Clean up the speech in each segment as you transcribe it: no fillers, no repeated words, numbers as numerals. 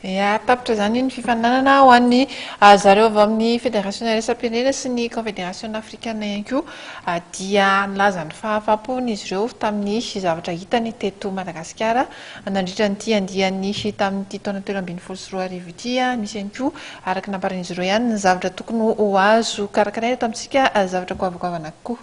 Ya tapitra zany ny fifaninanana ho an'ny zareo avy amin'ny fédération raisam-pirenena sy ny confédération africaine ihany koa dia nilaza ny fahafapon'izy ireo tamin'ny zavatra hitany teto Madagasikara nandritra nyity andiany tamin'ity taona telo ambin'ny folo sy roa arivo ity misy ihany koa araka namparan'izy ireo ihany ny zavatra tokony ho azo karakaraina eto amintsika zavatra goavagoavana kokoa.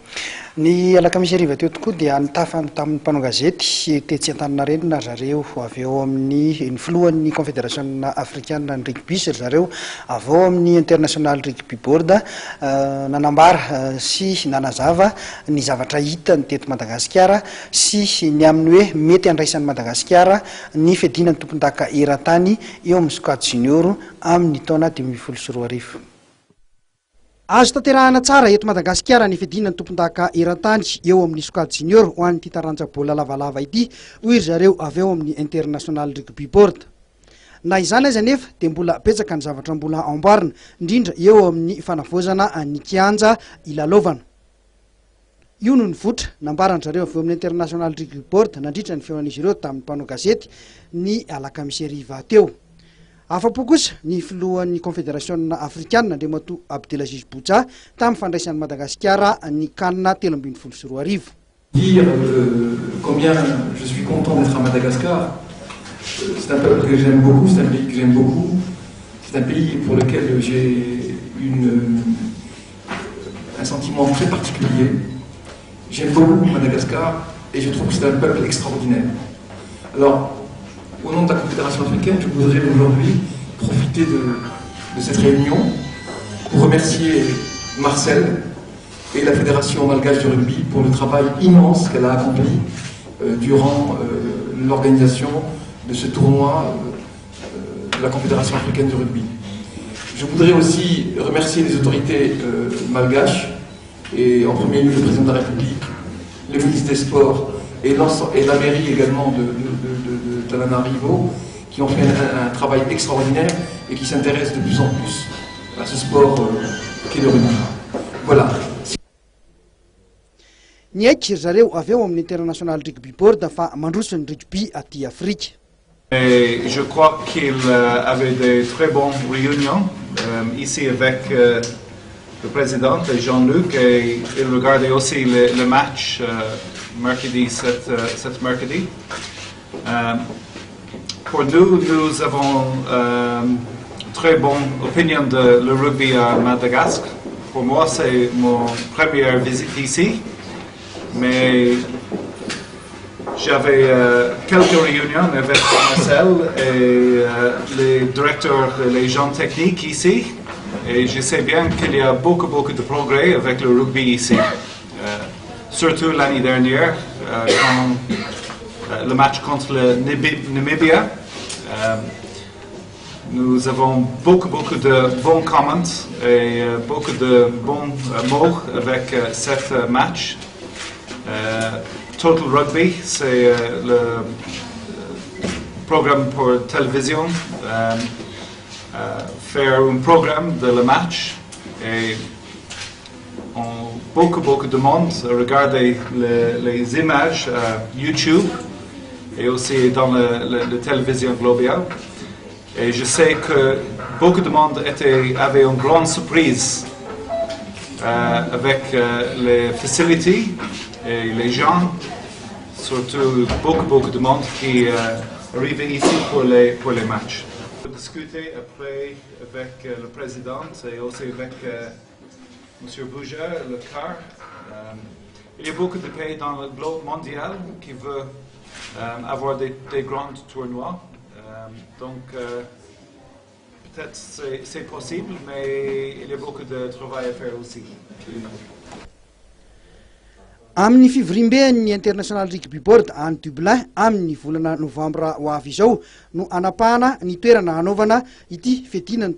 Ny alakamisy ariva teo tokoa dia nitafa tamin'ny mpanao gazety tetsy Antaninarenina zareo avy eo amin'ny ny filohan'ny confédération africaine ny rugby sy zareo avy eo amin'ny international rugby board nanambara sy nanazava ny zavatra hitany teto Madagasikara sy ny amin'ny hoe mety andraisan'ny Madagasikara ny fiadinan'ny tompon-daka eran-tany eo amin'ny squad junior amin'ny taona 2012. Azo tanterahana tsara eto Madagasikara ny fiadinan'ny tompon-daka eran-tany eo amin'ny squad junior ho an'ity taranja bola lavalava ity hoy zareo avy eo amin'ny international rugby board. Na izany aza nefa dia mbola betsaka ny zavatra mbola amboarina indrindra eo amin'ny fanavaozana ny kianja ilalovana. Io no nivoatra nambarany zareo avy eo amin'ny international rugby board nandritra ny feon'izy ireo tamin'ny mpanao gazety ny alakamisy ariva teo. Afa-po kosa ny filohan'ny confédération africaine Andriamatoa Abdelaziz Boutsa tamin'ny fandraisan'ny Madagasikara ny kanina telo ambin'ny folo sy roa arivo. Dire combien je suis content d'être à Madagascar. C'est un peuple que j'aime beaucoup, c'est un pays que j'aime beaucoup, c'est un pays pour lequel j'ai un sentiment très particulier. J'aime beaucoup Madagascar et je trouve que c'est un peuple extraordinaire. Alors, au nom de la Confédération africaine, je voudrais aujourd'hui profiter de cette réunion pour remercier Marcel et la Fédération malgache de rugby pour le travail immense qu'elle a accompli durant l'organisation de ce tournoi de la Confédération africaine de rugby. Je voudrais aussi remercier les autorités malgaches, et en premier lieu le président de la République, le ministre des Sports et la mairie également de Tananarivo, qui ont fait un travail extraordinaire et qui s'intéressent de plus en plus à ce sport qu'est le rugby. Voilà. Ny aiky zareo avy eo amin'ny international rugby board fa mandroso ny rugby aty Afrique. Et je crois qu'il avait de très bonnes réunions ici avec le président Jean-Luc et il regardait aussi le match mercredi, cette mercredi. Pour nous, nous avons très bonne opinion de le rugby à Madagascar. Pour moi, c'est mon première visite ici, mais j'avais quelques réunions avec Marcel et les directeurs, les gens techniques ici, et je sais bien qu'il y a beaucoup de progrès avec le rugby ici. Surtout l'année dernière, quand le match contre le Namibia, nous avons beaucoup de bons comments et beaucoup de bons mots avec ce match. Total Rugby, c'est le programme pour télévision, faire un programme de le match et beaucoup de monde regarder les images YouTube et aussi dans la télévision globale. Et je sais que beaucoup de monde avait une grande surprise avec les facilités et les gens, surtout beaucoup de monde qui arrivait ici pour les matchs. On a discuté après avec le président et aussi avec M. Bouger, le CAR. Il y a beaucoup de pays dans le globe mondial qui veulent avoir des grands tournois. Donc peut-être c'est possible, mais il y a beaucoup de travail à faire aussi. Amin'ny fivoriam-bean'ny international rugby board any Dublin amin'ny volana novambra ho avy izao no anapahana ny toerana hanaovana ity fiadinan'ny